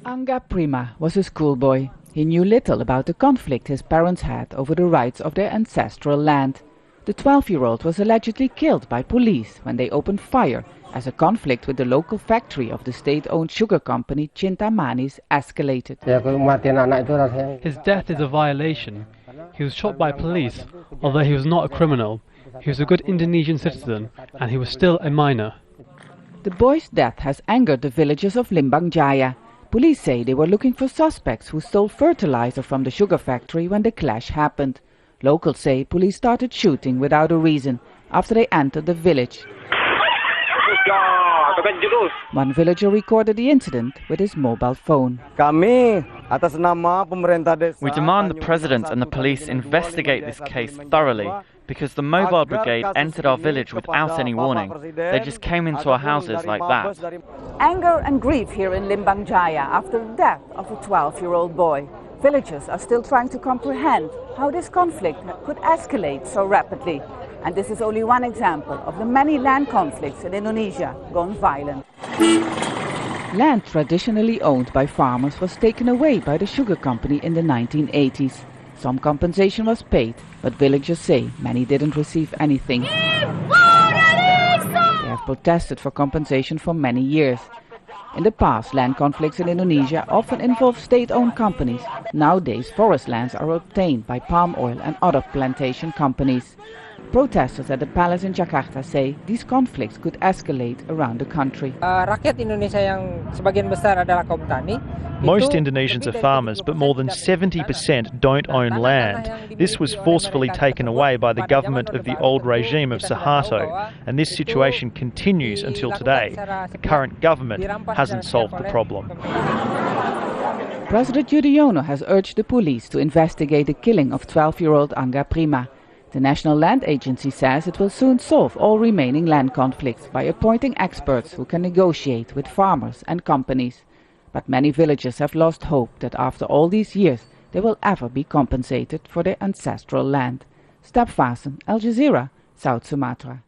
Angga Prima was a schoolboy. He knew little about the conflict his parents had over the rights of their ancestral land. The 12-year-old was allegedly killed by police when they opened fire as a conflict with the local factory of the state-owned sugar company Chintamani's escalated. His death is a violation. He was shot by police, although he was not a criminal. He was a good Indonesian citizen, and he was still a minor. The boy's death has angered the villagers of Limbang Jaya. Police say they were looking for suspects who stole fertilizer from the sugar factory when the clash happened. Locals say police started shooting without a reason after they entered the village. One villager recorded the incident with his mobile phone. We demand the President and the police investigate this case thoroughly, because the mobile brigade entered our village without any warning. They just came into our houses like that. Anger and grief here in Limbang Jaya after the death of a 12-year-old boy. Villagers are still trying to comprehend how this conflict could escalate so rapidly. And this is only one example of the many land conflicts in Indonesia gone violent. Land traditionally owned by farmers was taken away by the sugar company in the 1980s. Some compensation was paid, but villagers say many didn't receive anything. They have protested for compensation for many years. In the past, land conflicts in Indonesia often involve state-owned companies. Nowadays, forest lands are obtained by palm oil and other plantation companies. Protesters at the palace in Jakarta say these conflicts could escalate around the country. Most Indonesians are farmers, but more than 70% don't own land. This was forcefully taken away by the government of the old regime of Suharto, and this situation continues until today. The current government hasn't solved the problem. President Yudhoyono has urged the police to investigate the killing of 12-year-old Angga Prima. The National Land Agency says it will soon solve all remaining land conflicts by appointing experts who can negotiate with farmers and companies. But many villagers have lost hope that after all these years they will ever be compensated for their ancestral land. Vaessen, Jazeera, South Sumatra.